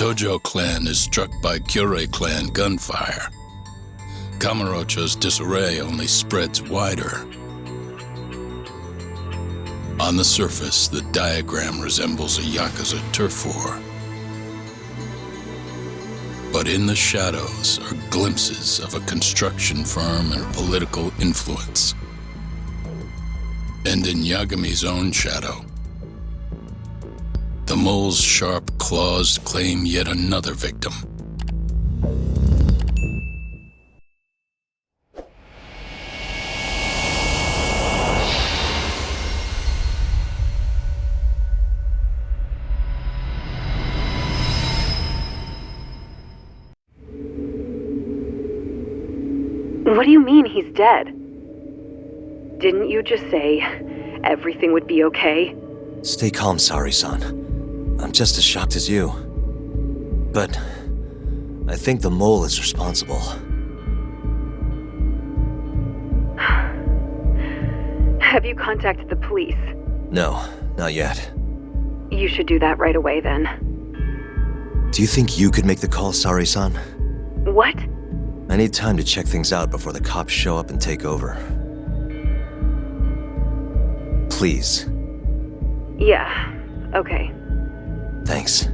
Tojo clan is struck by Kyorei clan gunfire. Kamurocho's disarray only spreads wider. On the surface, the diagram resembles a Yakuza turf war. But in the shadows are glimpses of a construction firm and political influence. And in Yagami's own shadow, the mole's sharp claws claim yet another victim. What do you mean he's dead? Didn't you just say everything would be okay? Stay calm, Sari-san. I'm just as shocked as you. But I think the mole is responsible. Have you contacted the police? No, not yet. You should do that right away then. Do you think you could make the call, Sari-san? What? I need time to check things out before the cops show up and take over. Please. Yeah, okay. Thanks.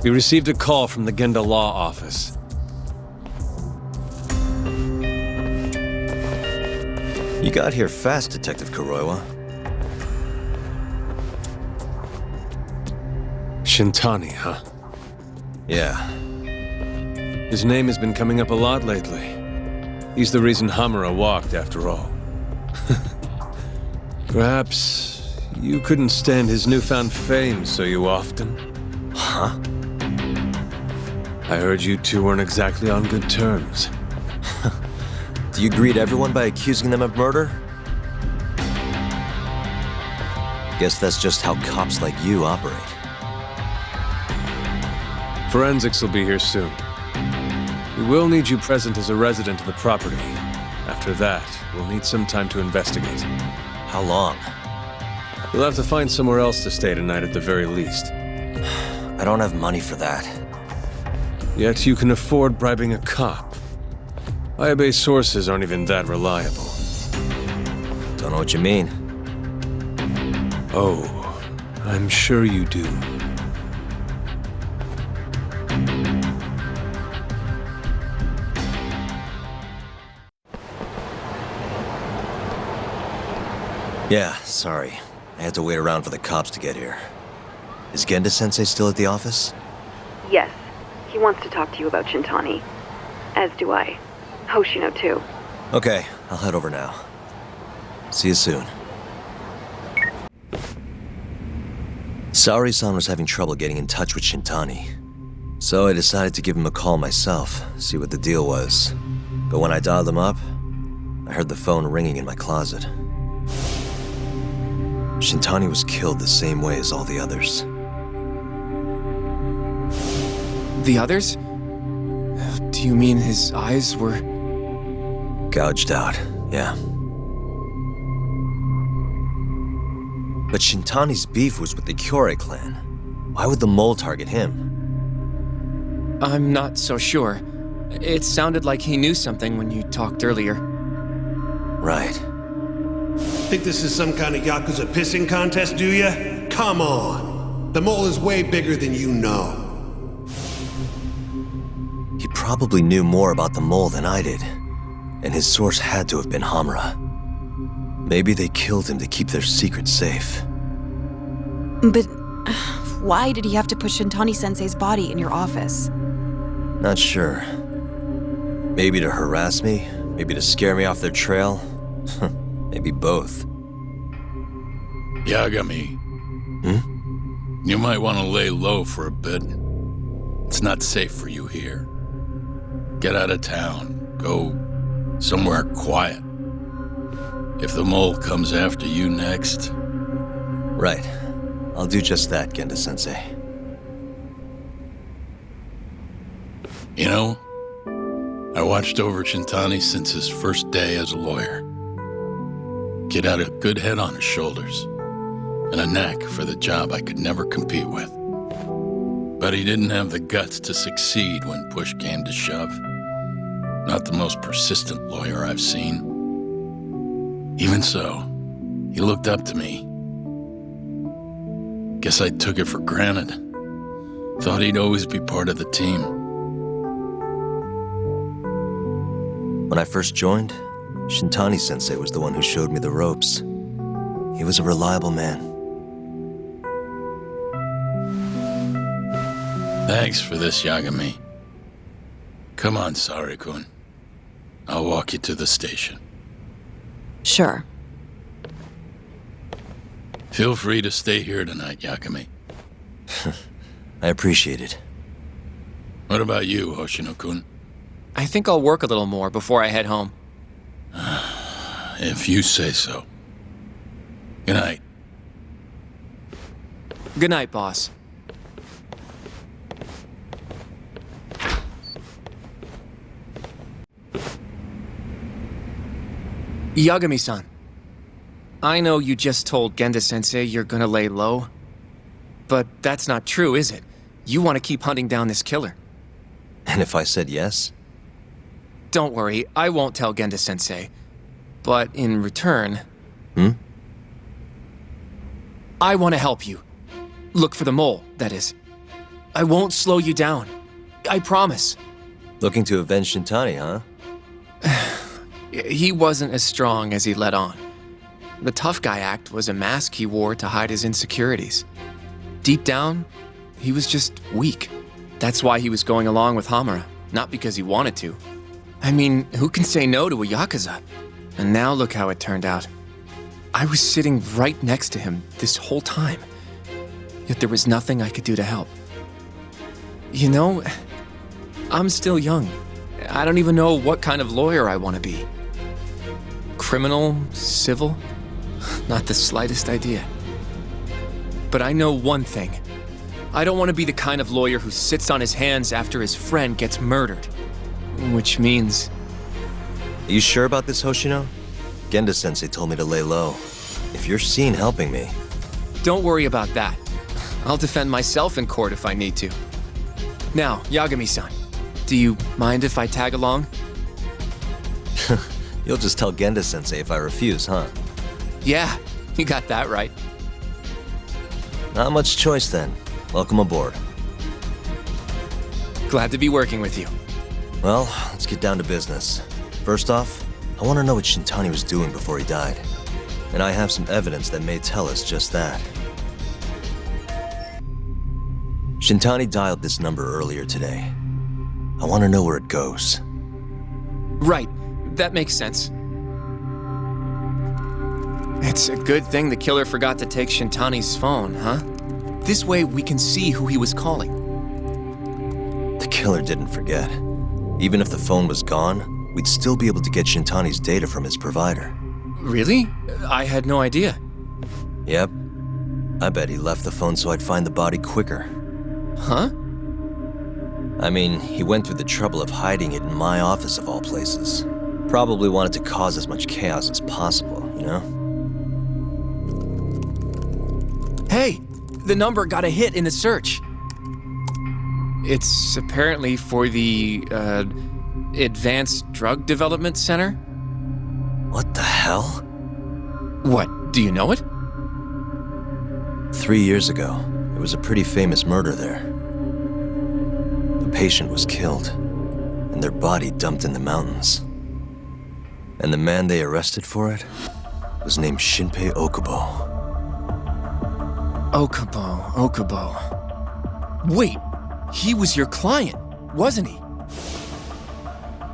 We received a call from the Genda Law Office. You got here fast, Detective Kuroiwa. Shintani, huh? Yeah. His name has been coming up a lot lately. He's the reason Hamura walked, after all. Perhaps you couldn't stand his newfound fame so you often. Huh? I heard you two weren't exactly on good terms. Do you greet everyone by accusing them of murder? Guess that's just how cops like you operate. Forensics will be here soon. We will need you present as a resident of the property. After that, we'll need some time to investigate. How long? You'll have to find somewhere else to stay tonight at the very least. I don't have money for that. Yet you can afford bribing a cop. Ayabe's sources aren't even that reliable. Don't know what you mean. Oh, I'm sure you do. Yeah, sorry. I had to wait around for the cops to get here. Is Genda-sensei still at the office? Yes. He wants to talk to you about Shintani. As do I. Hoshino, too. Okay, I'll head over now. See you soon. Saori-san was having trouble getting in touch with Shintani. So I decided to give him a call myself, see what the deal was. But when I dialed him up, I heard the phone ringing in my closet. Shintani was killed the same way as all the others. The others? Do you mean his eyes were... Gouged out, yeah. But Shintani's beef was with the Kyorei clan. Why would the mole target him? I'm not so sure. It sounded like he knew something when you talked earlier. Right. Think this is some kind of Yakuza pissing contest, do ya? Come on! The mole is way bigger than you know. He probably knew more about the mole than I did. And his source had to have been Hamura. Maybe they killed him to keep their secret safe. But Why did he have to put Shintani-sensei's body in your office? Not sure. Maybe to harass me? Maybe to scare me off their trail? Maybe both. Yagami. You might want to lay low for a bit. It's not safe for you here. Get out of town. Go somewhere quiet. If the mole comes after you next... Right. I'll do just that, Genda-sensei. You know, I watched over Shintani since his first day as a lawyer. Kid had a good head on his shoulders, and a knack for the job I could never compete with. But he didn't have the guts to succeed when push came to shove. Not the most persistent lawyer I've seen. Even so, he looked up to me. Guess I took it for granted. Thought he'd always be part of the team. When I first joined, Shintani-sensei was the one who showed me the ropes. He was a reliable man. Thanks for this, Yagami. Come on, Sari-kun. I'll walk you to the station. Sure. Feel free to stay here tonight, Yagami. I appreciate it. What about you, Hoshino-kun? I think I'll work a little more before I head home. If you say so. Good night. Good night, boss. Yagami-san. I know you just told Genda-sensei you're gonna lay low. But that's not true, is it? You want to keep hunting down this killer. And if I said yes? Don't worry, I won't tell Genda-sensei. But in return... I want to help you. Look for the mole, that is. I won't slow you down. I promise. Looking to avenge Shintani, huh? He wasn't as strong as he let on. The tough guy act was a mask he wore to hide his insecurities. Deep down, he was just weak. That's why he was going along with Hamura, not because he wanted to. I mean, who can say no to a Yakuza? And now look how it turned out. I was sitting right next to him this whole time, yet there was nothing I could do to help. You know, I'm still young. I don't even know what kind of lawyer I want to be. Criminal? Civil? Not the slightest idea. But I know one thing. I don't want to be the kind of lawyer who sits on his hands after his friend gets murdered. Which means... Are you sure about this, Hoshino? Genda-sensei told me to lay low. If you're seen helping me... Don't worry about that. I'll defend myself in court if I need to. Now, Yagami-san, do you mind if I tag along? You'll just tell Genda-sensei if I refuse, huh? Yeah, you got that right. Not much choice then. Welcome aboard. Glad to be working with you. Well, let's get down to business. First off, I want to know what Shintani was doing before he died. And I have some evidence that may tell us just that. Shintani dialed this number earlier today. I want to know where it goes. Right, that makes sense. It's a good thing the killer forgot to take Shintani's phone, huh? This way we can see who he was calling. The killer didn't forget. Even if the phone was gone, we'd still be able to get Shintani's data from his provider. Really? I had no idea. Yep. I bet he left the phone so I'd find the body quicker. Huh? I mean, he went through the trouble of hiding it in my office of all places. Probably wanted to cause as much chaos as possible, you know? Hey! The number got a hit in the search. It's apparently for the, Advanced Drug Development Center? What the hell? What, do you know it? 3 years ago, there was a pretty famous murder there. The patient was killed, and their body dumped in the mountains. And the man they arrested for it was named Shinpei Okubo. Okubo. Wait, he was your client, wasn't he?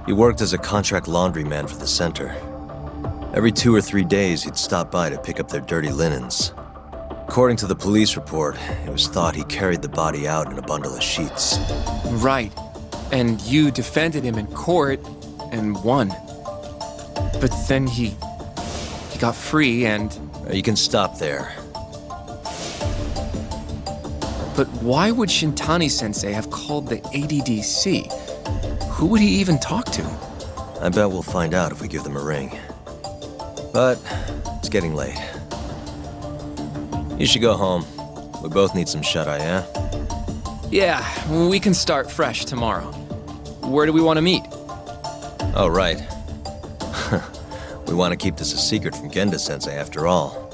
He worked as a contract laundryman for the center. Every 2 or 3 days, he'd stop by to pick up their dirty linens. According to the police report, it was thought he carried the body out in a bundle of sheets. Right. And you defended him in court and won. But then he got free and... You can stop there. But why would Shintani-sensei have called the ADDC? Who would he even talk to? I bet we'll find out if we give them a ring. But it's getting late. You should go home. We both need some shut-eye, yeah? Yeah, we can start fresh tomorrow. Where do we want to meet? Oh, right. We want to keep this a secret from Genda-sensei after all.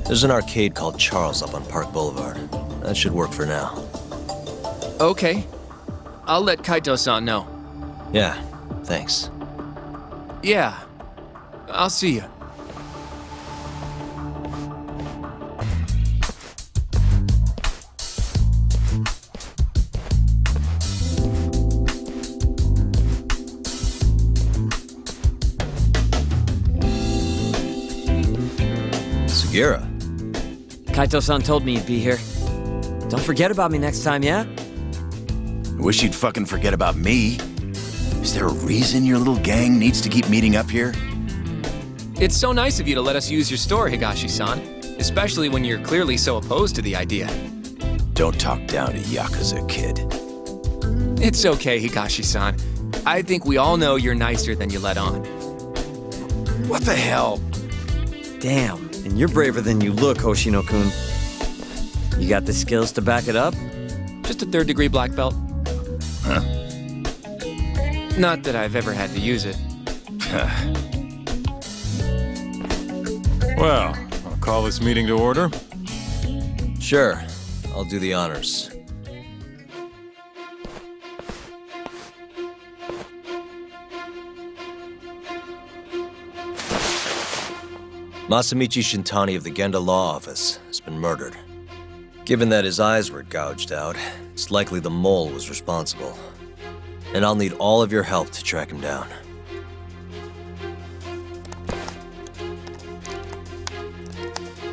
There's an arcade called Charles up on Park Boulevard. That should work for now. Okay. I'll let Kaito-san know. Yeah, thanks. Yeah. I'll see you. Sugira. Kaito-san told me you'd be here. Don't forget about me next time, yeah? I wish you'd fucking forget about me. Is there a reason your little gang needs to keep meeting up here? It's so nice of you to let us use your store, Higashi-san. Especially when you're clearly so opposed to the idea. Don't talk down to Yakuza, kid. It's okay, Higashi-san. I think we all know you're nicer than you let on. What the hell? Damn, and you're braver than you look, Hoshino-kun. You got the skills to back it up? Just a third-degree black belt. Huh? Not that I've ever had to use it. Well, I'll call this meeting to order. Sure, I'll do the honors. Masamichi Shintani of the Genda Law Office has been murdered. Given that his eyes were gouged out, it's likely the mole was responsible. And I'll need all of your help to track him down.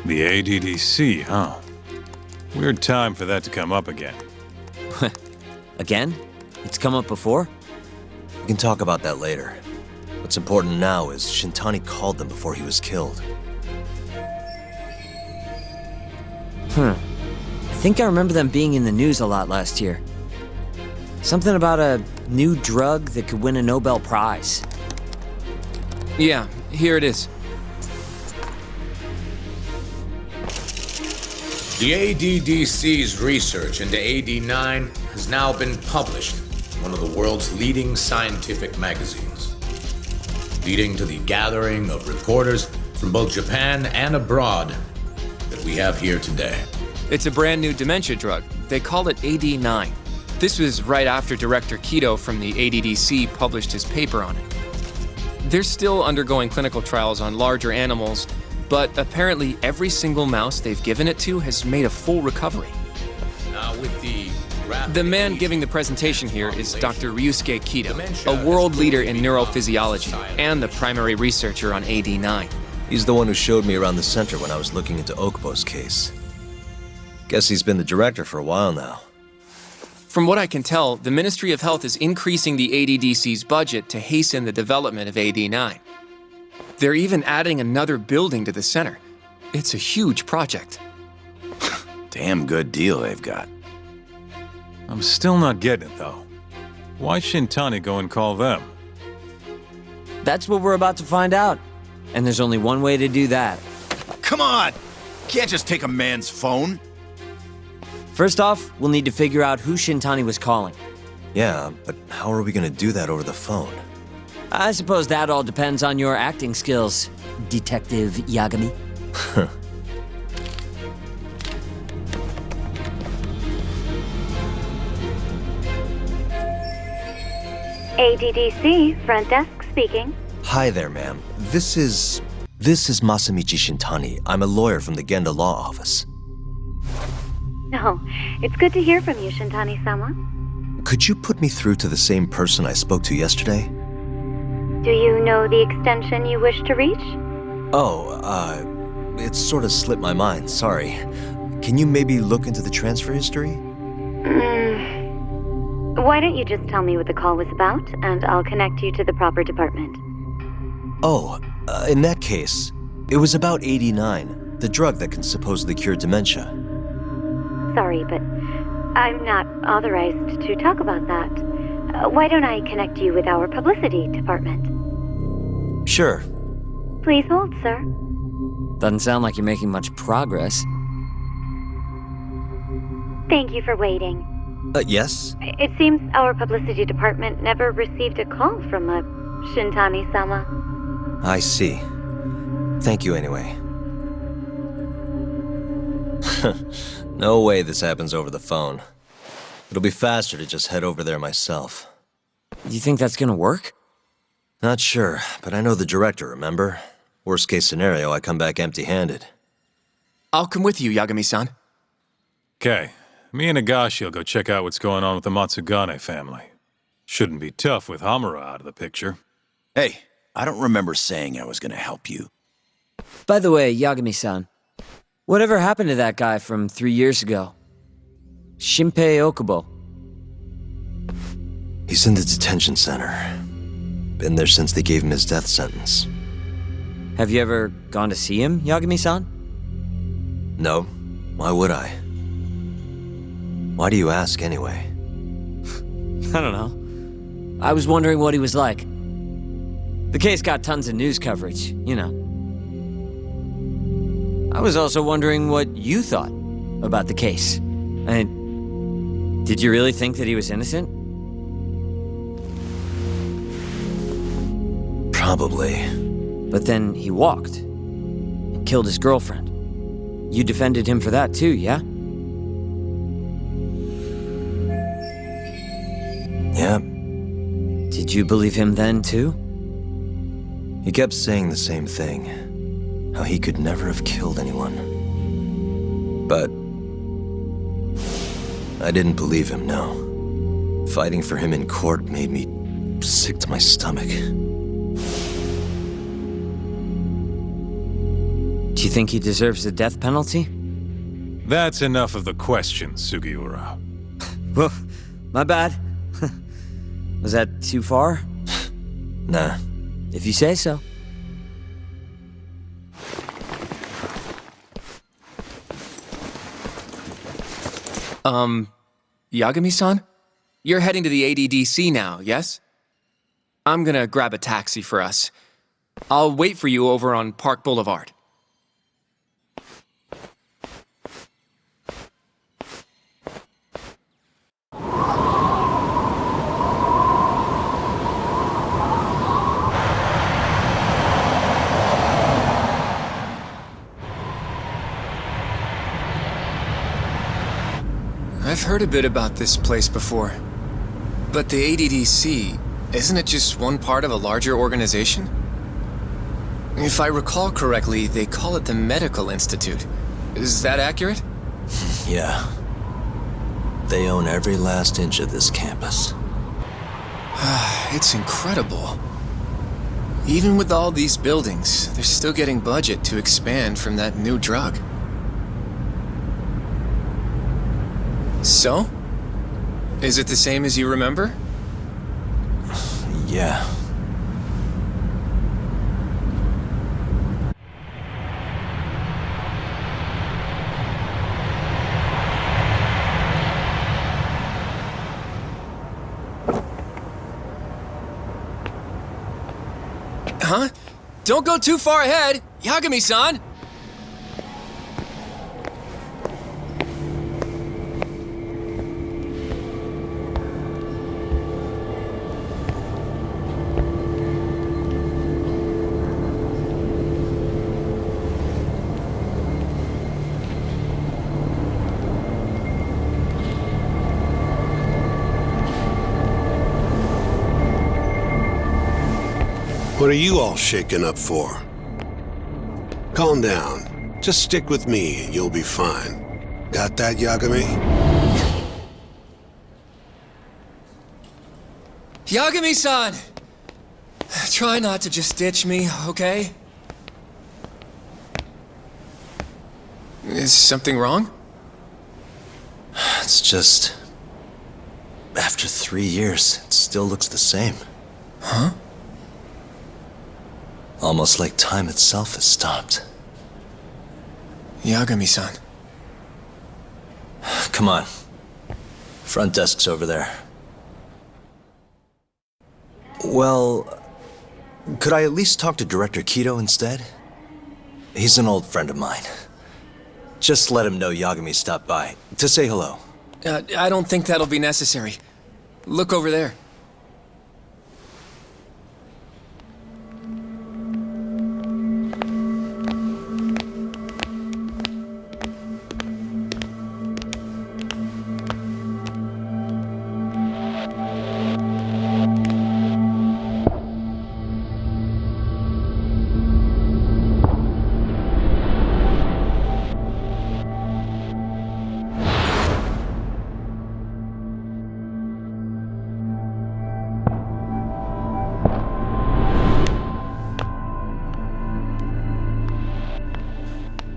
The ADDC, huh? Weird time for that to come up again. Again? It's come up before? We can talk about that later. What's important now is Shintani called them before he was killed. I think I remember them being in the news a lot last year. Something about a new drug that could win a Nobel Prize. Yeah, here it is. The ADDC's research into AD9 has now been published in one of the world's leading scientific magazines, leading to the gathering of reporters from both Japan and abroad that we have here today. It's a brand new dementia drug. They call it AD9. This was right after Director Kido from the ADDC published his paper on it. They're still undergoing clinical trials on larger animals, but apparently every single mouse they've given it to has made a full recovery. Now with The man giving the presentation here is Dr. Ryusuke Kido, a world leader in neurophysiology and the primary researcher on AD9. He's the one who showed me around the center when I was looking into Okubo's case. Guess he's been the director for a while now. From what I can tell, the Ministry of Health is increasing the ADDC's budget to hasten the development of AD9. They're even adding another building to the center. It's a huge project. Damn good deal they've got. I'm still not getting it, though. Why Shintani go and call them? That's what we're about to find out. And there's only one way to do that. Come on! Can't just take a man's phone. First off, we'll need to figure out who Shintani was calling. Yeah, but how are we gonna do that over the phone? I suppose that all depends on your acting skills, Detective Yagami. ADDC, front desk speaking. Hi there, ma'am. This is Masamichi Shintani. I'm a lawyer from the Genda Law Office. No, it's good to hear from you, Shintani-sama. Could you put me through to the same person I spoke to yesterday? Do you know the extension you wish to reach? Oh, it sort of slipped my mind, sorry. Can you maybe look into the transfer history? Why don't you just tell me what the call was about, and I'll connect you to the proper department. Oh, in that case, it was about 89, the drug that can supposedly cure dementia. Sorry, but I'm not authorized to talk about that. Why don't I connect you with our publicity department? Sure. Please hold, sir. Doesn't sound like you're making much progress. Thank you for waiting. Yes? It seems our publicity department never received a call from a Shintani-sama. I see. Thank you anyway. No way this happens over the phone. It'll be faster to just head over there myself. You think that's gonna work? Not sure, but I know the director, remember? Worst case scenario, I come back empty-handed. I'll come with you, Yagami-san. Okay, me and Nagashi will go check out what's going on with the Matsugane family. Shouldn't be tough with Hamura out of the picture. Hey, I don't remember saying I was gonna help you. By the way, Yagami-san, whatever happened to that guy from 3 years ago? Shinpei Okubo. He's in the detention center. Been there since they gave him his death sentence. Have you ever gone to see him, Yagami-san? No. Why would I? Why do you ask anyway? I don't know. I was wondering what he was like. The case got tons of news coverage, you know. I was also wondering what you thought about the case. Did you really think that he was innocent? Probably. But then he walked and killed his girlfriend. You defended him for that too, yeah? Yeah. Did you believe him then too? He kept saying the same thing. How he could never have killed anyone. But I didn't believe him, no. Fighting for him in court made me sick to my stomach. Do you think he deserves the death penalty? That's enough of the questions, Sugiura. Well, my bad. Was that too far? Nah. If you say so. Yagami-san? You're heading to the ADDC now, yes? I'm gonna grab a taxi for us. I'll wait for you over on Park Boulevard. I've heard a bit about this place before. But the ADDC, isn't it just one part of a larger organization? If I recall correctly, they call it the Medical Institute. Is that accurate? Yeah. They own every last inch of this campus. It's incredible. Even with all these buildings, they're still getting budget to expand from that new drug. So? Is it the same as you remember? Yeah. Huh? Don't go too far ahead! Yagami-san! What are you all shaken up for? Calm down. Just stick with me and you'll be fine. Got that, Yagami? Yagami-san! Try not to just ditch me, okay? Is something wrong? It's just... After 3 years, it still looks the same. Huh? Almost like time itself has stopped. Yagami-san. Come on. Front desk's over there. Well, could I at least talk to Director Kido instead? He's an old friend of mine. Just let him know Yagami stopped by, to say hello. I don't think that'll be necessary. Look over there.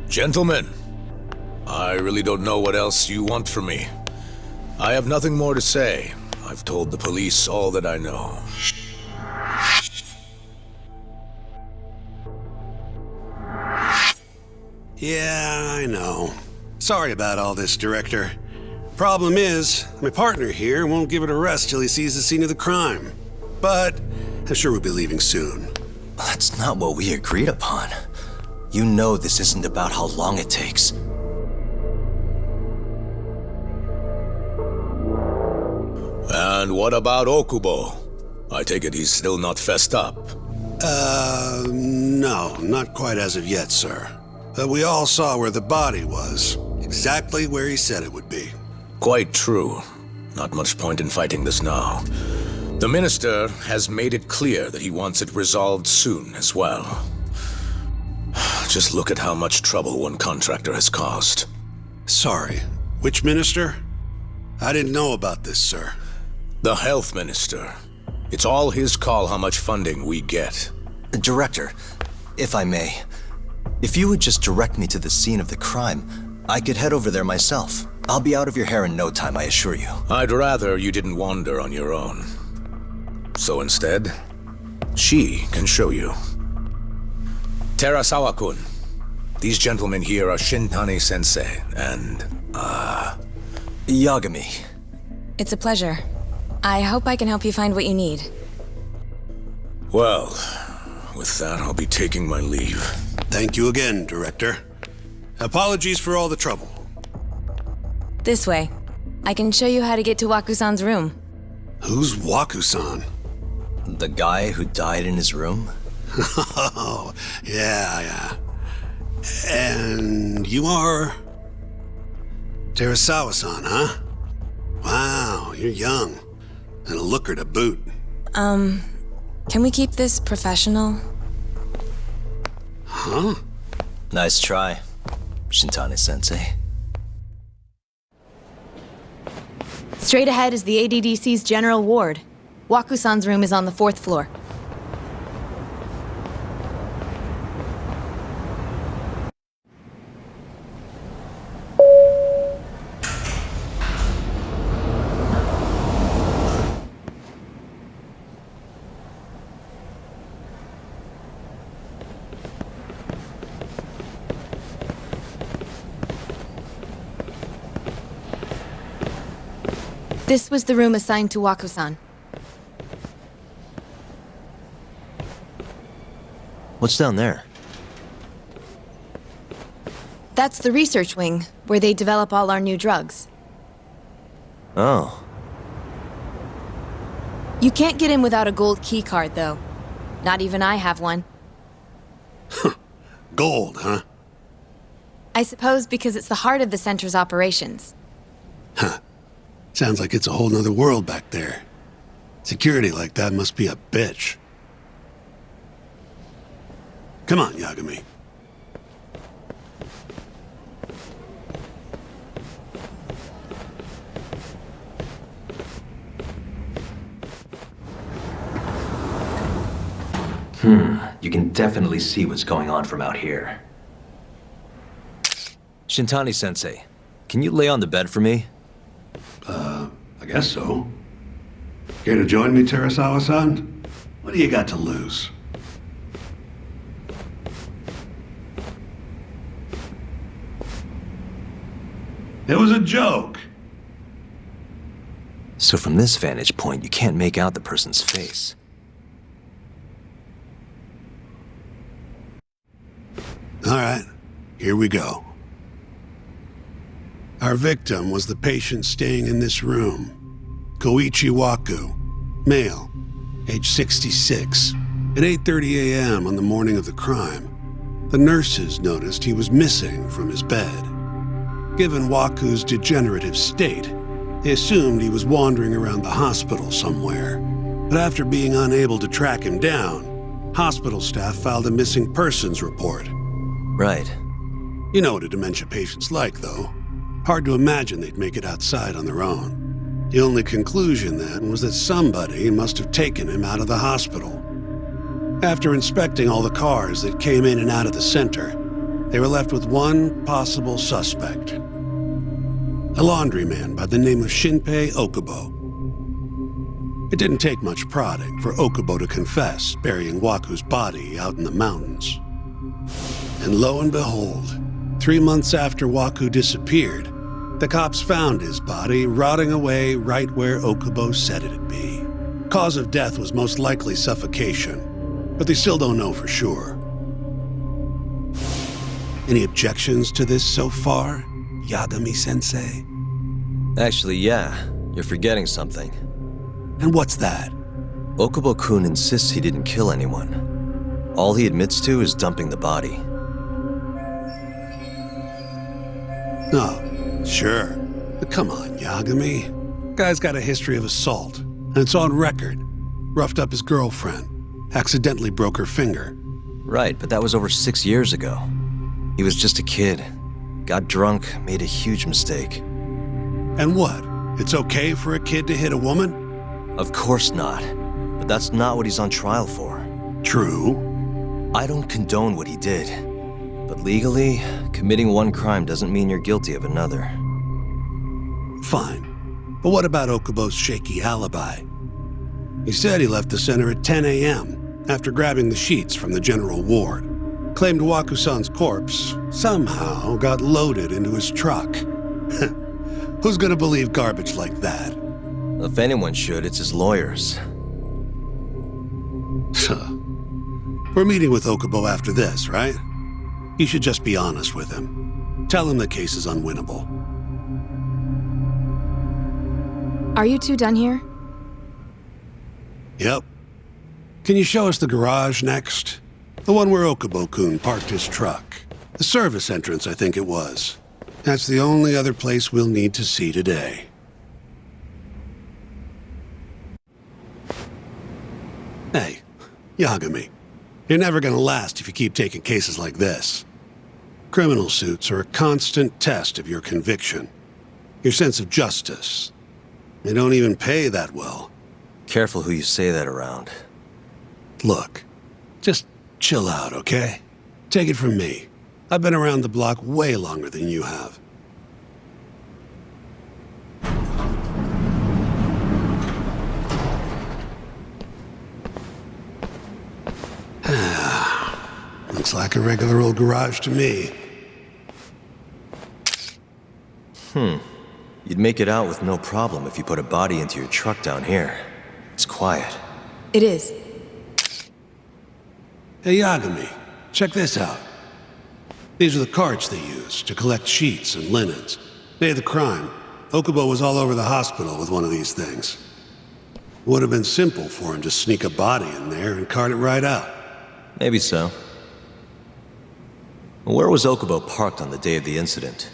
Gentlemen, I really don't know what else you want from me. I have nothing more to say. I've told the police all that I know. Yeah, I know. Sorry about all this, Director. Problem is, my partner here won't give it a rest till he sees the scene of the crime. But I'm sure we'll be leaving soon. That's not what we agreed upon. You know this isn't about how long it takes. And what about Okubo? I take it he's still not fessed up. No, not quite as of yet, sir. But we all saw where the body was. Exactly where he said it would be. Quite true. Not much point in fighting this now. The minister has made it clear that he wants it resolved soon as well. Just look at how much trouble one contractor has caused. Sorry, which minister? I didn't know about this, sir. The health minister. It's all his call how much funding we get. Director, if I may, if you would just direct me to the scene of the crime, I could head over there myself. I'll be out of your hair in no time, I assure you. I'd rather you didn't wander on your own. So instead, she can show you. Terasawa-kun, these gentlemen here are Shintani-sensei and, Yagami. It's a pleasure. I hope I can help you find what you need. Well, with that, I'll be taking my leave. Thank you again, Director. Apologies for all the trouble. This way. I can show you how to get to Waku-san's room. Who's Waku-san? The guy who died in his room? Oh, yeah. And you are... Terasawa-san, huh? Wow, you're young. And a looker to boot. Can we keep this professional? Huh? Nice try, Shintani-sensei. Straight ahead is the ADDC's general ward. Waku-san's room is on the 4th floor. This was the room assigned to Waku-san. What's down there? That's the research wing, where they develop all our new drugs. Oh. You can't get in without a gold key card, though. Not even I have one. Gold, huh? I suppose because it's the heart of the center's operations. Huh. Sounds like it's a whole nother world back there. Security like that must be a bitch. Come on, Yagami. You can definitely see what's going on from out here. Shintani-sensei, can you lay on the bed for me? I guess so. Care to join me, Terasawa-san? What do you got to lose? It was a joke. So from this vantage point, you can't make out the person's face. All right, here we go. Our victim was the patient staying in this room. Koichi Waku, male, age 66. At 8:30 a.m. on the morning of the crime, the nurses noticed he was missing from his bed. Given Waku's degenerative state, they assumed he was wandering around the hospital somewhere. But after being unable to track him down, hospital staff filed a missing persons report. Right. You know what a dementia patient's like, though. Hard to imagine they'd make it outside on their own. The only conclusion then was that somebody must have taken him out of the hospital. After inspecting all the cars that came in and out of the center, they were left with one possible suspect. A laundryman by the name of Shinpei Okubo. It didn't take much prodding for Okubo to confess burying Waku's body out in the mountains. And lo and behold, 3 months after Waku disappeared, the cops found his body rotting away right where Okubo said it'd be. Cause of death was most likely suffocation, but they still don't know for sure. Any objections to this so far, Yagami-sensei? Actually, yeah. You're forgetting something. And what's that? Okubo-kun insists he didn't kill anyone. All he admits to is dumping the body. Oh, sure. But come on, Yagami. Guy's got a history of assault, and it's on record. Roughed up his girlfriend, accidentally broke her finger. Right, but that was over 6 years ago. He was just a kid. Got drunk, made a huge mistake. And what? It's okay for a kid to hit a woman? Of course not. But that's not what he's on trial for. True. I don't condone what he did. But legally, committing one crime doesn't mean you're guilty of another. Fine. But what about Okubo's shaky alibi? He said he left the center at 10 a.m. after grabbing the sheets from the general ward. Claimed Waku-san's corpse somehow got loaded into his truck. Who's gonna believe garbage like that? If anyone should, it's his lawyers. We're meeting with Okubo after this, right? You should just be honest with him. Tell him the case is unwinnable. Are you two done here? Yep. Can you show us the garage next? The one where Okubo-kun parked his truck. The service entrance, I think it was. That's the only other place we'll need to see today. Hey, Yagami. You're never gonna last if you keep taking cases like this. Criminal suits are a constant test of your conviction, your sense of justice. They don't even pay that well. Careful who you say that around. Look, just chill out, okay? Take it from me. I've been around the block way longer than you have. Looks like a regular old garage to me. You'd make it out with no problem if you put a body into your truck down here. It's quiet. It is. Hey, Yagami, check this out. These are the carts they used to collect sheets and linens. Day of the crime, Okubo was all over the hospital with one of these things. Would have been simple for him to sneak a body in there and cart it right out. Maybe so. Where was Okubo parked on the day of the incident?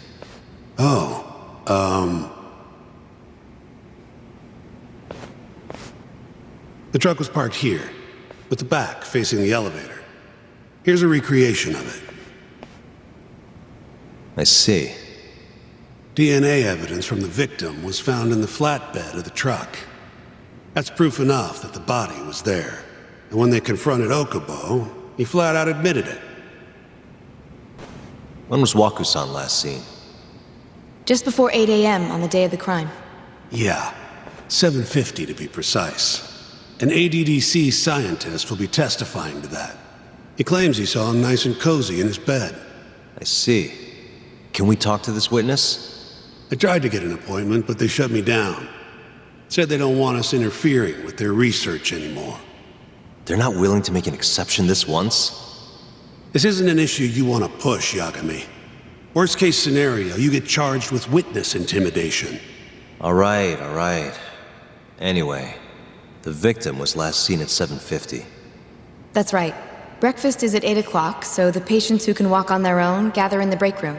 The truck was parked here, with the back facing the elevator. Here's a recreation of it. I see. DNA evidence from the victim was found in the flatbed of the truck. That's proof enough that the body was there. And when they confronted Okubo, he flat out admitted it. When was Wakusan last seen? Just before 8 a.m. on the day of the crime. Yeah, 7:50 to be precise. An ADDC scientist will be testifying to that. He claims he saw him nice and cozy in his bed. I see. Can we talk to this witness? I tried to get an appointment, but they shut me down. Said they don't want us interfering with their research anymore. They're not willing to make an exception this once? This isn't an issue you want to push, Yagami. Worst case scenario, you get charged with witness intimidation. All right. Anyway, the victim was last seen at 7:50. That's right. Breakfast is at 8 o'clock, so the patients who can walk on their own gather in the break room.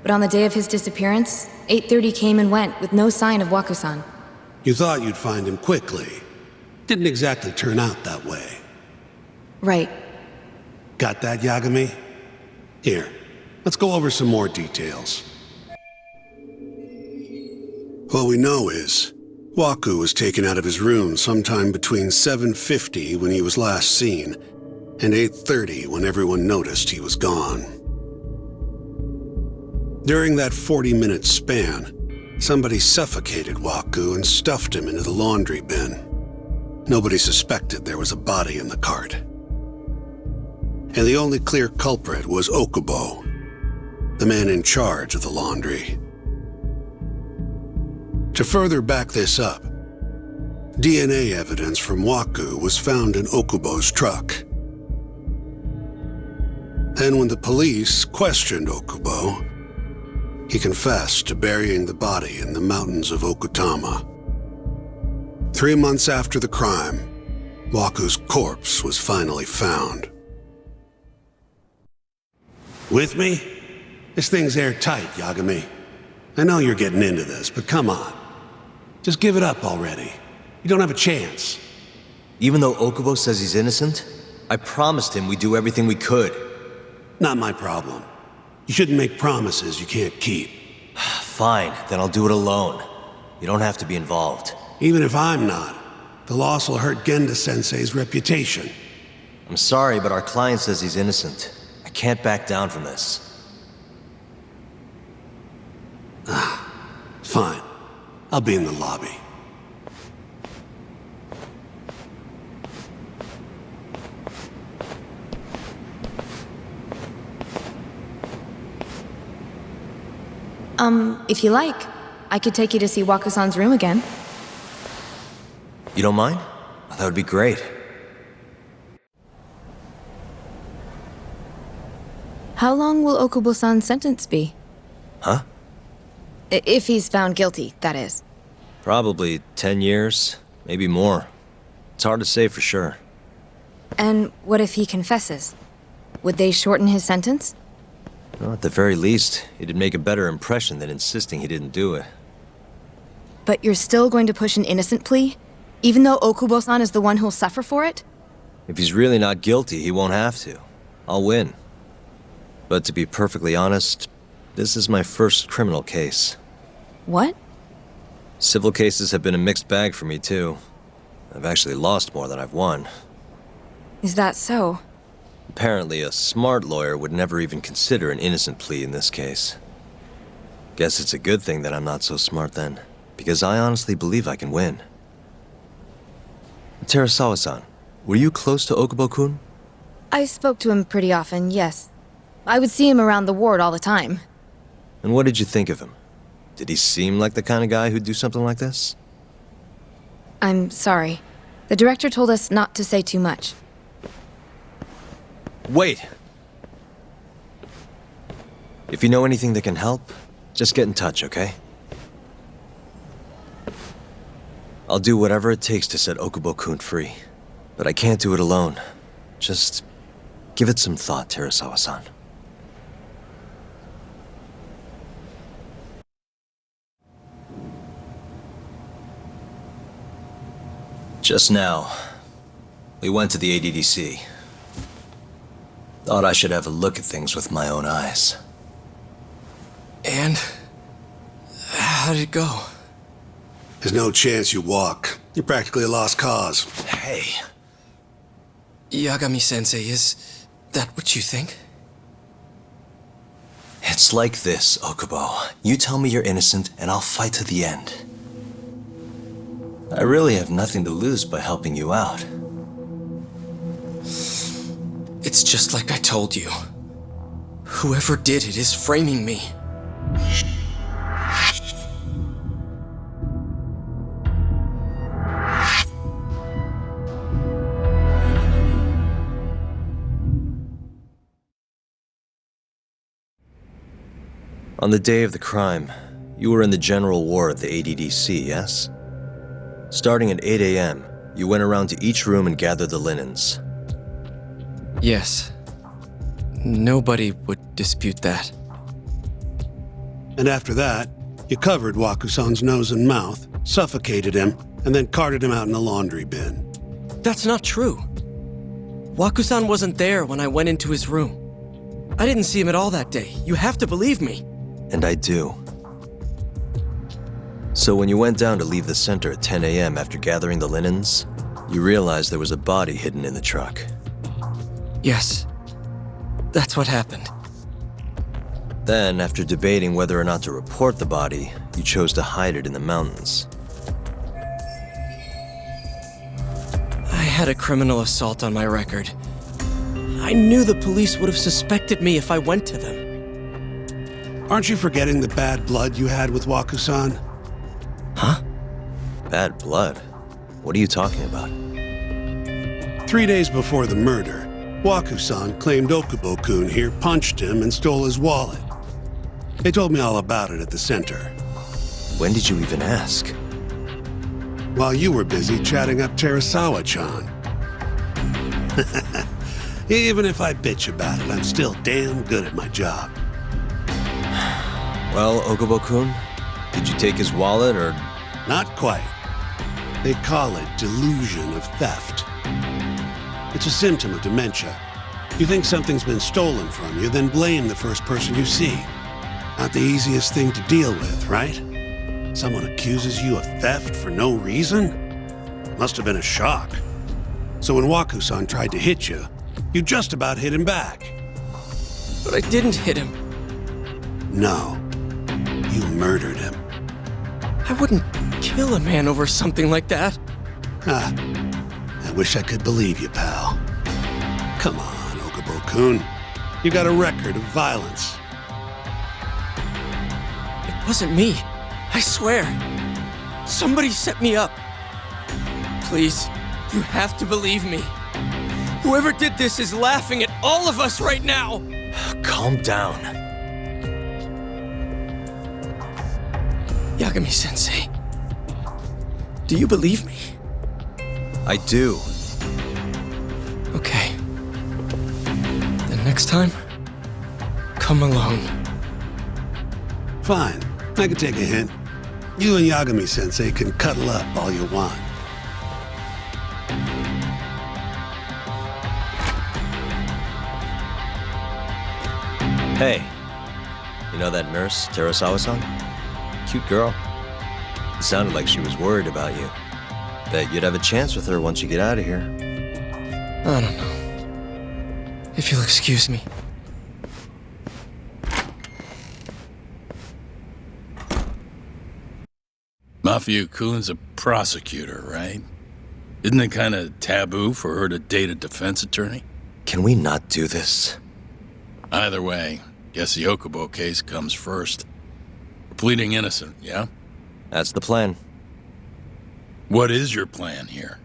But on the day of his disappearance, 8:30 came and went with no sign of Wakusan. You thought you'd find him quickly. Didn't exactly turn out that way. Right. Got that, Yagami? Here, let's go over some more details. What we know is, Waku was taken out of his room sometime between 7:50 when he was last seen, and 8:30 when everyone noticed he was gone. During that 40-minute span, somebody suffocated Waku and stuffed him into the laundry bin. Nobody suspected there was a body in the cart. And the only clear culprit was Okubo, the man in charge of the laundry. To further back this up, DNA evidence from Waku was found in Okubo's truck. And when the police questioned Okubo, he confessed to burying the body in the mountains of Okutama. 3 months after the crime, Waku's corpse was finally found. With me? This thing's airtight, Yagami. I know you're getting into this, but come on. Just give it up already. You don't have a chance. Even though Okubo says he's innocent, I promised him we'd do everything we could. Not my problem. You shouldn't make promises you can't keep. Fine, then I'll do it alone. You don't have to be involved. Even if I'm not, the loss will hurt Genda-sensei's reputation. I'm sorry, but our client says he's innocent. I can't back down from this. Fine. I'll be in the lobby. If you like, I could take you to see Wakusan's room again. You don't mind? That would be great. How long will Okubo-san's sentence be? Huh? If he's found guilty, that is. Probably 10 years, maybe more. It's hard to say for sure. And what if he confesses? Would they shorten his sentence? Well, at the very least, it'd make a better impression than insisting he didn't do it. But you're still going to push an innocent plea? Even though Okubo-san is the one who'll suffer for it? If he's really not guilty, he won't have to. I'll win. But to be perfectly honest, this is my first criminal case. What? Civil cases have been a mixed bag for me, too. I've actually lost more than I've won. Is that so? Apparently, a smart lawyer would never even consider an innocent plea in this case. Guess it's a good thing that I'm not so smart then, because I honestly believe I can win. Terasawa-san, were you close to Okubo-kun? I spoke to him pretty often, yes. I would see him around the ward all the time. And what did you think of him? Did he seem like the kind of guy who'd do something like this? I'm sorry. The director told us not to say too much. Wait! If you know anything that can help, just get in touch, okay? I'll do whatever it takes to set Okubo-kun free. But I can't do it alone. Just give it some thought, Terasawa-san. Just now, we went to the ADDC. Thought I should have a look at things with my own eyes. And? How did it go? There's no chance you walk. You're practically a lost cause. Hey. Yagami-sensei, is that what you think? It's like this, Okubo. You tell me you're innocent, and I'll fight to the end. I really have nothing to lose by helping you out. It's just like I told you. Whoever did it is framing me. On the day of the crime, you were in the general ward at the ADDC, yes? Starting at 8 a.m., you went around to each room and gathered the linens. Yes. Nobody would dispute that. And after that, you covered Wakusan's nose and mouth, suffocated him, and then carted him out in a laundry bin. That's not true. Wakusan wasn't there when I went into his room. I didn't see him at all that day. You have to believe me. And I do. So when you went down to leave the center at 10 a.m. after gathering the linens, you realized there was a body hidden in the truck. Yes. That's what happened. Then, after debating whether or not to report the body, you chose to hide it in the mountains. I had a criminal assault on my record. I knew the police would have suspected me if I went to them. Aren't you forgetting the bad blood you had with Wakusan? Huh? Bad blood? What are you talking about? 3 days before the murder, Wakusan claimed Okubo-kun here punched him and stole his wallet. They told me all about it at the center. When did you even ask? While you were busy chatting up Terasawa-chan. Even if I bitch about it, I'm still damn good at my job. Well, Okubo-kun, did you take his wallet or... Not quite. They call it delusion of theft. It's a symptom of dementia. You think something's been stolen from you, then blame the first person you see. Not the easiest thing to deal with, right? Someone accuses you of theft for no reason? Must have been a shock. So when Wakusan tried to hit you, you just about hit him back. But I didn't hit him. No. You murdered him. I wouldn't kill a man over something like that. I wish I could believe you, pal. Come on, Okubo-kun. You got a record of violence. It wasn't me. I swear. Somebody set me up. Please, you have to believe me. Whoever did this is laughing at all of us right now. Calm down. Yagami-sensei, do you believe me? I do. Okay. Then next time, come alone. Fine. I can take a hint. You and Yagami-sensei can cuddle up all you want. Hey, you know that nurse, Terasawa-san? Cute girl. It sounded like she was worried about you. Bet you'd have a chance with her once you get out of here. I don't know. If you'll excuse me. Mafia-kun's a prosecutor, right? Isn't it kind of taboo for her to date a defense attorney? Can we not do this? Either way, guess the Okubo case comes first. We're pleading innocent, yeah? That's the plan. What is your plan here?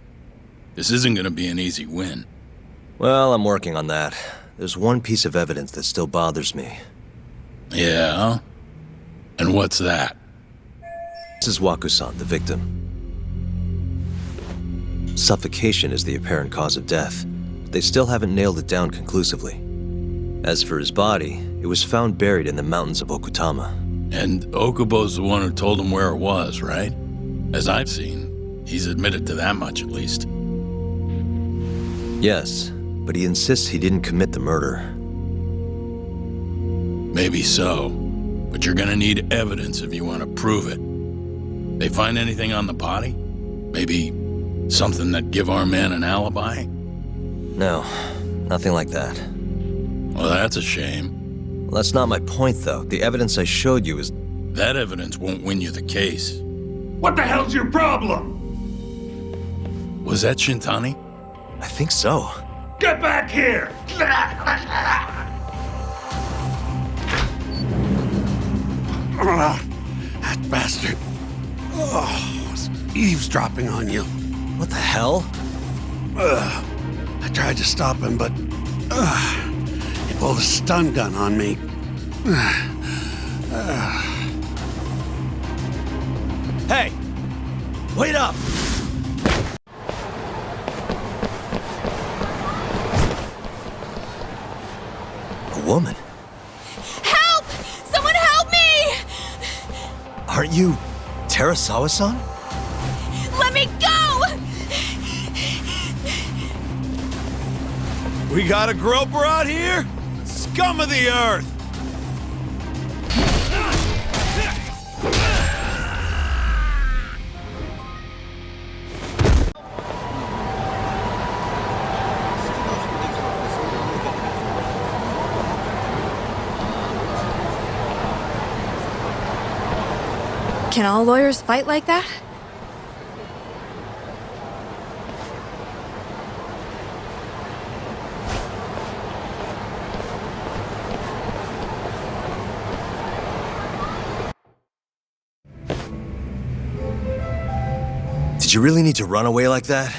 This isn't gonna be an easy win. Well, I'm working on that. There's one piece of evidence that still bothers me. Yeah? And what's that? This is Wakusan, the victim. Suffocation is the apparent cause of death. They still haven't nailed it down conclusively. As for his body, it was found buried in the mountains of Okutama. And Okubo's the one who told him where it was, right? As I've seen, he's admitted to that much at least. Yes, but he insists he didn't commit the murder. Maybe so, but you're gonna need evidence if you want to prove it. They find anything on the body? Maybe something that give our man an alibi? No, nothing like that. Well, that's a shame. Well, that's not my point, though. The evidence I showed you is... That evidence won't win you the case. What the hell's your problem? Was that Shintani? I think so. Get back here! That bastard. Oh, was eavesdropping on you. What the hell? I tried to stop him, but he pulled a stun gun on me. Hey! Wait up! A woman? Help! Someone help me! Aren't you Terasawa-san? Let me go! We got a groper out here? Scum of the earth! Can all lawyers fight like that? Did you really need to run away like that?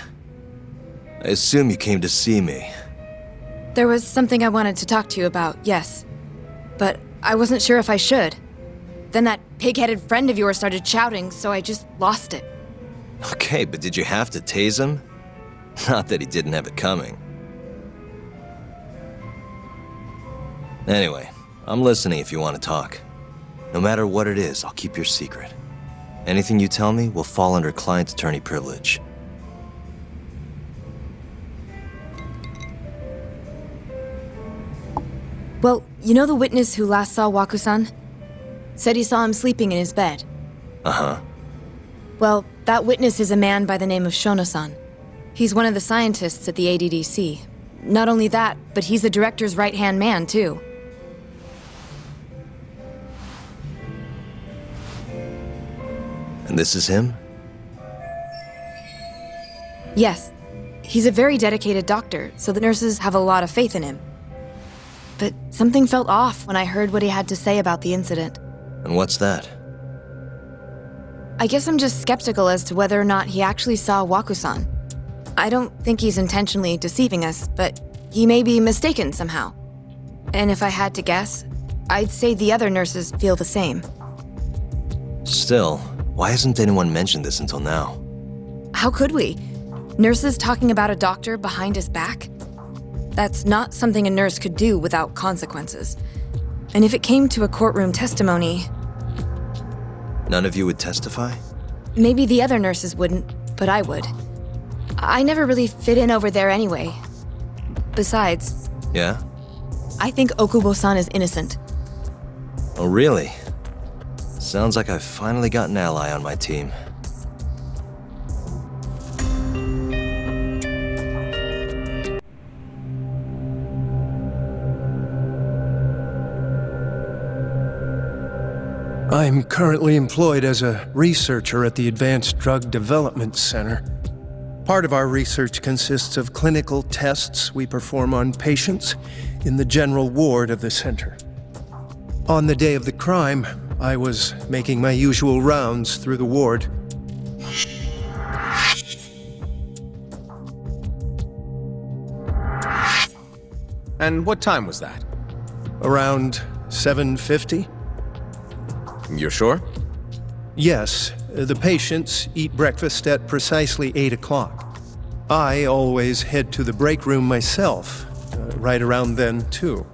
I assume you came to see me. There was something I wanted to talk to you about, yes. But I wasn't sure if I should. Then that pig-headed friend of yours started shouting, so I just lost it. Okay, but did you have to tase him? Not that he didn't have it coming. Anyway, I'm listening if you want to talk. No matter what it is, I'll keep your secret. Anything you tell me will fall under client attorney privilege. Well, you know the witness who last saw Waku-san? Said he saw him sleeping in his bed. Uh-huh. Well, that witness is a man by the name of Shono-san. He's one of the scientists at the ADDC. Not only that, but he's the director's right-hand man, too. And this is him? Yes. He's a very dedicated doctor, so the nurses have a lot of faith in him. But something felt off when I heard what he had to say about the incident. And what's that? I guess I'm just skeptical as to whether or not he actually saw Waku-san. I don't think he's intentionally deceiving us, but he may be mistaken somehow. And if I had to guess, I'd say the other nurses feel the same. Still, why hasn't anyone mentioned this until now? How could we? Nurses talking about a doctor behind his back? That's not something a nurse could do without consequences. And if it came to a courtroom testimony... None of you would testify? Maybe the other nurses wouldn't, but I would. I never really fit in over there anyway. Besides... Yeah? I think Okubo-san is innocent. Oh, really? Sounds like I've finally got an ally on my team. I'm currently employed as a researcher at the Advanced Drug Development Center. Part of our research consists of clinical tests we perform on patients in the general ward of the center. On the day of the crime, I was making my usual rounds through the ward. And what time was that? Around 7:50? You're sure? Yes, the patients eat breakfast at precisely 8 o'clock. I always head to the break room myself, right around then, too.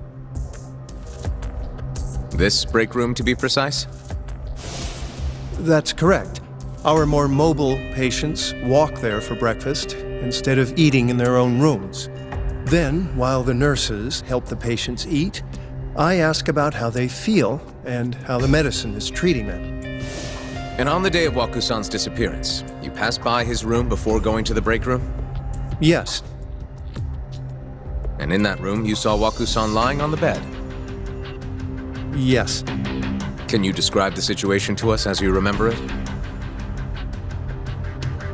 This break room, to be precise? That's correct. Our more mobile patients walk there for breakfast instead of eating in their own rooms. Then, while the nurses help the patients eat, I ask about how they feel and how the medicine is treating them. And on the day of Waku-san's disappearance, you passed by his room before going to the break room? Yes. And in that room, you saw Waku-san lying on the bed. Yes. Can you describe the situation to us as you remember it?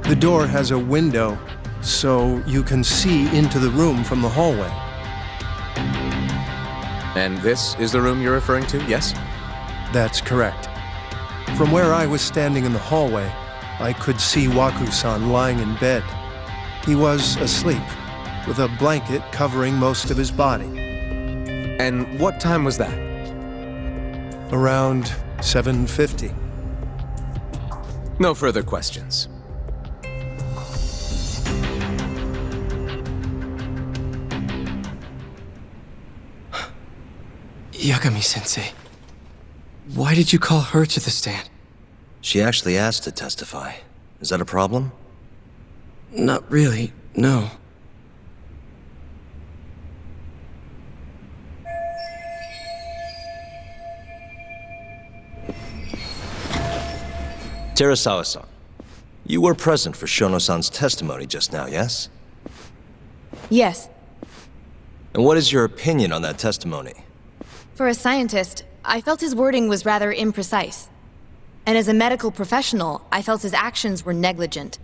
The door has a window, so you can see into the room from the hallway. And this is the room you're referring to, yes? That's correct. From where I was standing in the hallway, I could see Waku-san lying in bed. He was asleep, with a blanket covering most of his body. And what time was that? Around 7:50. No further questions. Yagami-sensei, why did you call her to the stand? She actually asked to testify. Is that a problem? Not really, no. Terasawa-san, you were present for Shono-san's testimony just now, yes? Yes. And what is your opinion on that testimony? For a scientist, I felt his wording was rather imprecise. And as a medical professional, I felt his actions were negligent.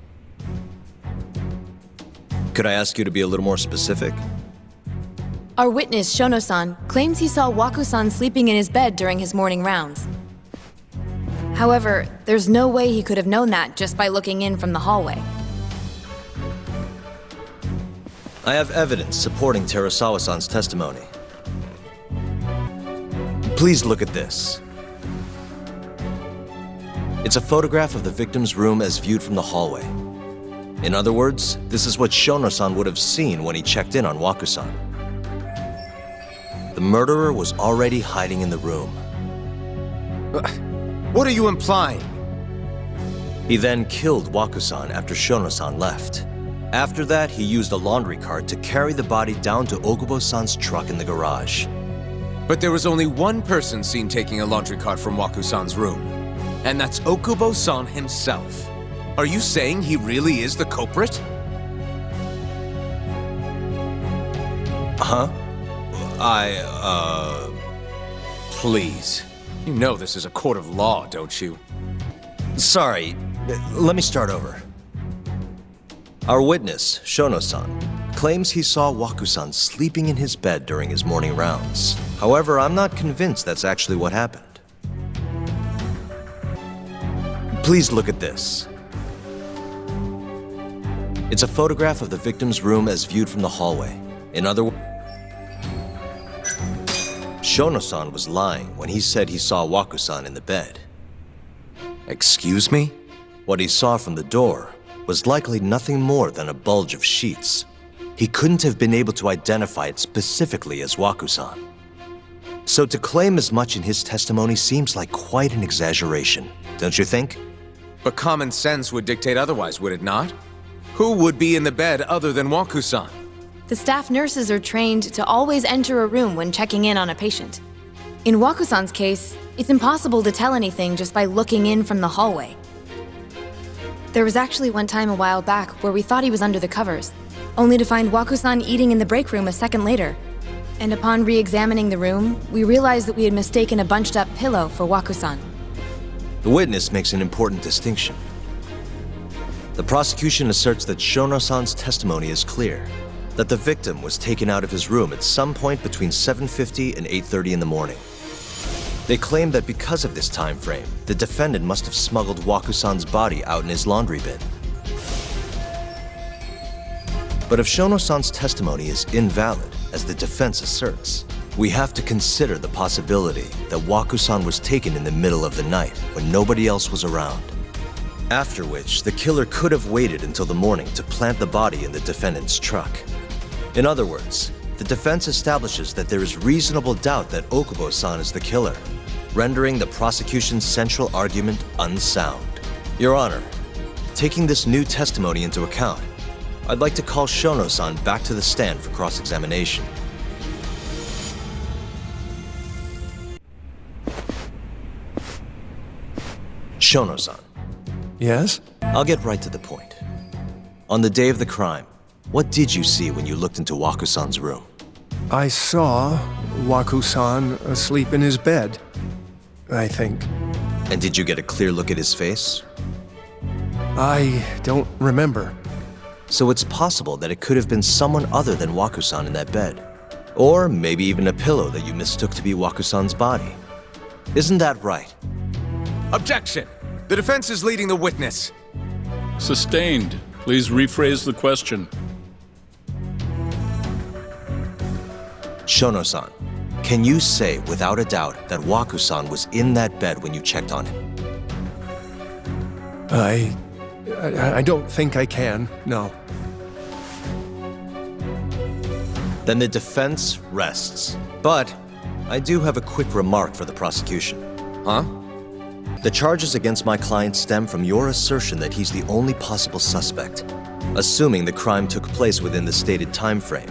Could I ask you to be a little more specific? Our witness, Shono-san, claims he saw Waku-san sleeping in his bed during his morning rounds. However, there's no way he could have known that just by looking in from the hallway. I have evidence supporting Terasawa-san's testimony. Please look at this. It's a photograph of the victim's room as viewed from the hallway. In other words, this is what Shono-san would have seen when he checked in on Waku-san. The murderer was already hiding in the room. What are you implying? He then killed Waku-san after Shono-san left. After that, he used a laundry cart to carry the body down to Okubo-san's truck in the garage. But there was only one person seen taking a laundry cart from Waku-san's room. And that's Okubo-san himself. Are you saying he really is the culprit? Huh? Please. You know this is a court of law, don't you? Sorry, let me start over. Our witness, Shono-san, claims he saw Waku-san sleeping in his bed during his morning rounds. However, I'm not convinced that's actually what happened. Please look at this. It's a photograph of the victim's room as viewed from the hallway. In other words, Shono-san was lying when he said he saw Waku-san in the bed. Excuse me? What he saw from the door was likely nothing more than a bulge of sheets. He couldn't have been able to identify it specifically as Waku-san. So to claim as much in his testimony seems like quite an exaggeration, don't you think? But common sense would dictate otherwise, would it not? Who would be in the bed other than Waku-san? The staff nurses are trained to always enter a room when checking in on a patient. In Waku-san's case, it's impossible to tell anything just by looking in from the hallway. There was actually one time a while back where we thought he was under the covers, only to find Waku-san eating in the break room a second later. And upon re-examining the room, we realized that we had mistaken a bunched-up pillow for Waku-san. The witness makes an important distinction. The prosecution asserts that Shono-san's testimony is clear, that the victim was taken out of his room at some point between 7:50 and 8:30 in the morning. They claim that because of this time frame, the defendant must have smuggled Waku-san's body out in his laundry bin. But if Shono-san's testimony is invalid, as the defense asserts, we have to consider the possibility that Waku-san was taken in the middle of the night when nobody else was around. After which, the killer could have waited until the morning to plant the body in the defendant's truck. In other words, the defense establishes that there is reasonable doubt that Okubo-san is the killer, rendering the prosecution's central argument unsound. Your Honor, taking this new testimony into account, I'd like to call Shono-san back to the stand for cross-examination. Shono-san. Yes? I'll get right to the point. On the day of the crime, what did you see when you looked into Waku-san's room? I saw Waku-san asleep in his bed, I think. And did you get a clear look at his face? I don't remember. So it's possible that it could have been someone other than Waku-san in that bed. Or maybe even a pillow that you mistook to be Waku-san's body. Isn't that right? Objection! The defense is leading the witness. Sustained. Please rephrase the question. Shono-san, can you say without a doubt that Waku-san was in that bed when you checked on him? I don't think I can, no. Then the defense rests. But I do have a quick remark for the prosecution. Huh? The charges against my client stem from your assertion that he's the only possible suspect, assuming the crime took place within the stated time frame.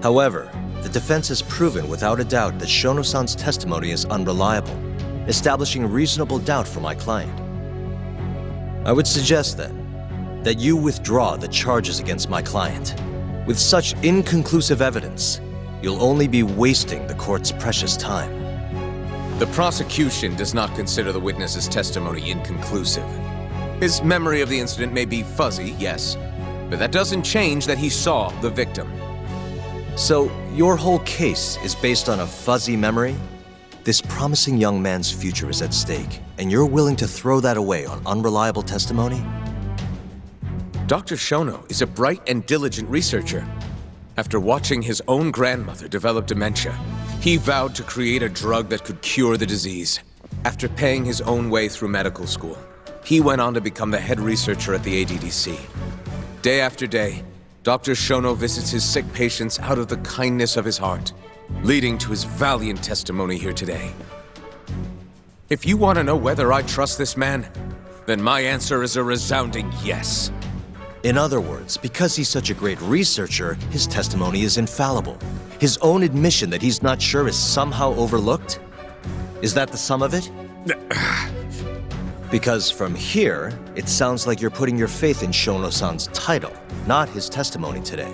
However, the defense has proven without a doubt that Shono-san's testimony is unreliable, establishing reasonable doubt for my client. I would suggest then that you withdraw the charges against my client. With such inconclusive evidence, you'll only be wasting the court's precious time. The prosecution does not consider the witness's testimony inconclusive. His memory of the incident may be fuzzy, yes, but that doesn't change that he saw the victim. So, your whole case is based on a fuzzy memory? This promising young man's future is at stake, and you're willing to throw that away on unreliable testimony? Dr. Shono is a bright and diligent researcher. After watching his own grandmother develop dementia, he vowed to create a drug that could cure the disease. After paying his own way through medical school, he went on to become the head researcher at the ADDC. Day after day, Dr. Shono visits his sick patients out of the kindness of his heart, leading to his valiant testimony here today. If you want to know whether I trust this man, then my answer is a resounding yes. In other words, because he's such a great researcher, his testimony is infallible. His own admission that he's not sure is somehow overlooked? Is that the sum of it? Because from here, it sounds like you're putting your faith in Shono-san's title, not his testimony today.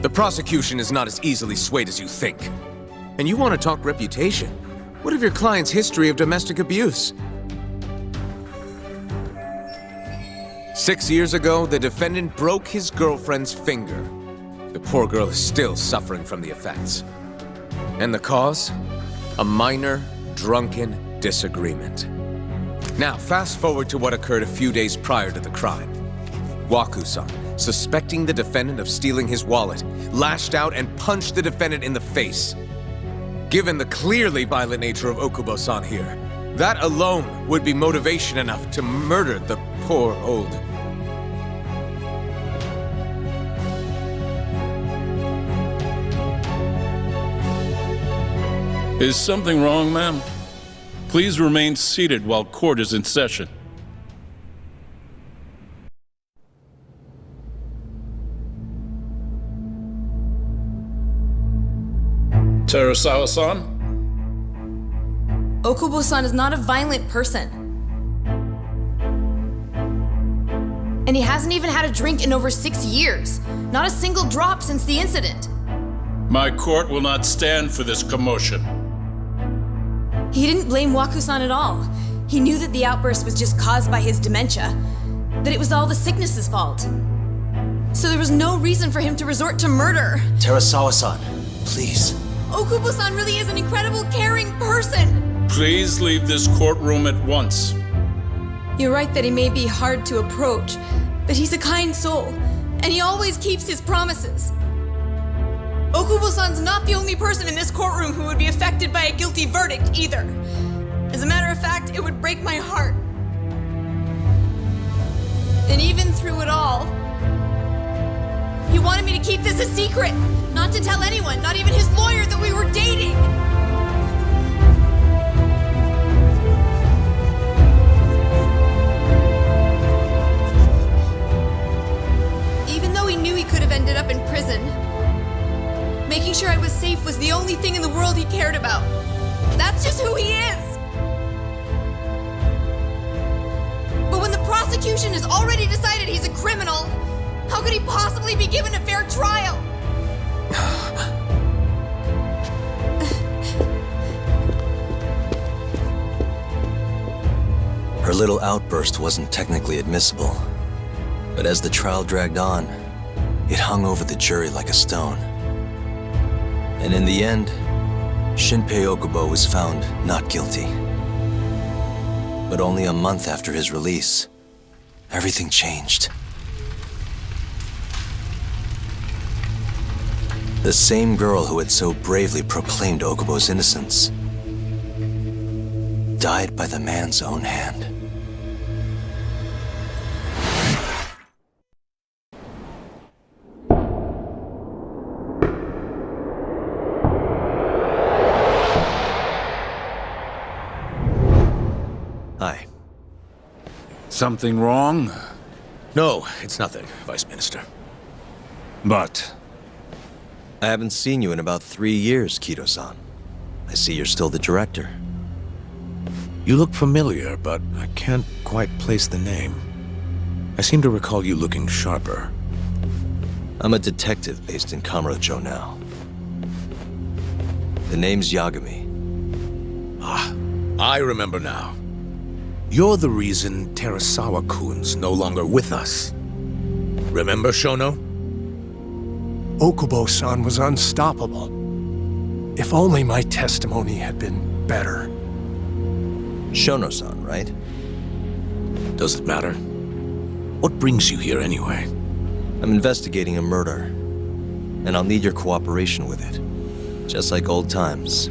The prosecution is not as easily swayed as you think. And you want to talk reputation? What of your client's history of domestic abuse? 6 years ago, the defendant broke his girlfriend's finger. The poor girl is still suffering from the effects. And the cause? A minor, drunken disagreement. Now, fast forward to what occurred a few days prior to the crime. Waku-san, suspecting the defendant of stealing his wallet, lashed out and punched the defendant in the face. Given the clearly violent nature of Okubo-san here, that alone would be motivation enough to murder the poor old... Is something wrong, ma'am? Please remain seated while court is in session. Terasawa-san? Okubo-san is not a violent person. And he hasn't even had a drink in over 6 years. Not a single drop since the incident. My court will not stand for this commotion. He didn't blame Waku-san at all. He knew that the outburst was just caused by his dementia, that it was all the sickness's fault. So there was no reason for him to resort to murder. Terasawa-san, please. Okubo-san really is an incredible, caring person. Please leave this courtroom at once. You're right that he may be hard to approach, but he's a kind soul, and he always keeps his promises. Okubo-san's not the only person in this courtroom who would be affected by a guilty verdict, either. As a matter of fact, it would break my heart. And even through it all, he wanted me to keep this a secret, not to tell anyone, not even his lawyer, that we were dating. Even though he knew he could have ended up in prison, making sure I was safe was the only thing in the world he cared about. That's just who he is. But when the prosecution has already decided he's a criminal, how could he possibly be given a fair trial? Her little outburst wasn't technically admissible, but as the trial dragged on, it hung over the jury like a stone. And in the end, Shinpei Okubo was found not guilty. But only a month after his release, everything changed. The same girl who had so bravely proclaimed Okubo's innocence died by the man's own hand. Hi. Something wrong? No, it's nothing, Vice Minister. But I haven't seen you in about 3 years, Kido-san. I see you're still the director. You look familiar, but I can't quite place the name. I seem to recall you looking sharper. I'm a detective based in Kamurocho now. The name's Yagami. Ah, I remember now. You're the reason Terasawa-kun's no longer with us. Remember, Shono? Okubo-san was unstoppable. If only my testimony had been better. Shono-san, right? Does it matter? What brings you here anyway? I'm investigating a murder, and I'll need your cooperation with it. Just like old times.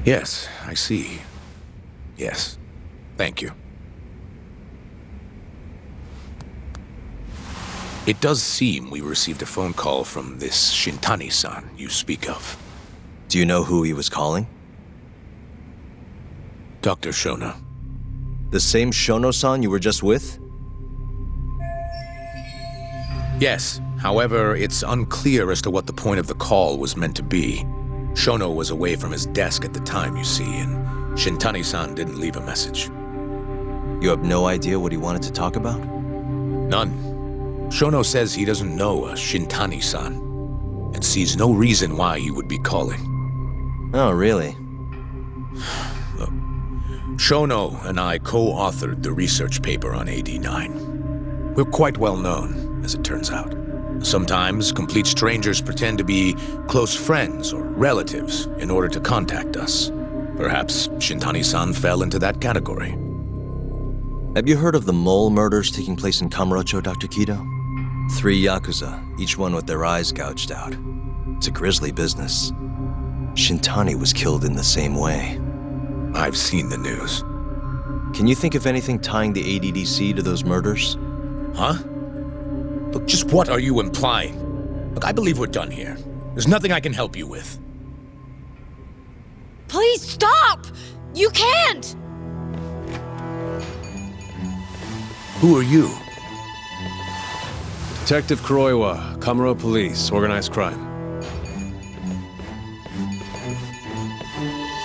Yes, I see. Yes. Thank you. It does seem we received a phone call from this Shintani-san you speak of. Do you know who he was calling? Dr. Shono. The same Shono-san you were just with? Yes. However, it's unclear as to what the point of the call was meant to be. Shono was away from his desk at the time, you see, and Shintani-san didn't leave a message. You have no idea what he wanted to talk about? None. Shono says he doesn't know a Shintani-san, and sees no reason why he would be calling. Oh, really? Look, Shono and I co-authored the research paper on AD9. We're quite well known, as it turns out. Sometimes, complete strangers pretend to be close friends or relatives in order to contact us. Perhaps Shintani-san fell into that category. Have you heard of the mole murders taking place in Kamurocho, Dr. Kido? 3 Yakuza, each one with their eyes gouged out. It's a grisly business. Shintani was killed in the same way. I've seen the news. Can you think of anything tying the ADDC to those murders? Huh? Look, just what are you implying? Look, I believe we're done here. There's nothing I can help you with. Please stop! You can't! Who are you? Detective Kuroiwa, Kamuro Police, Organized Crime.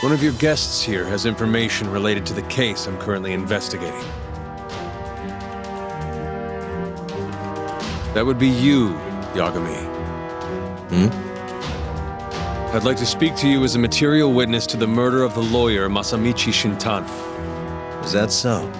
One of your guests here has information related to the case I'm currently investigating. That would be you, Yagami. I'd like to speak to you as a material witness to the murder of the lawyer Masamichi Shintani. Is that so?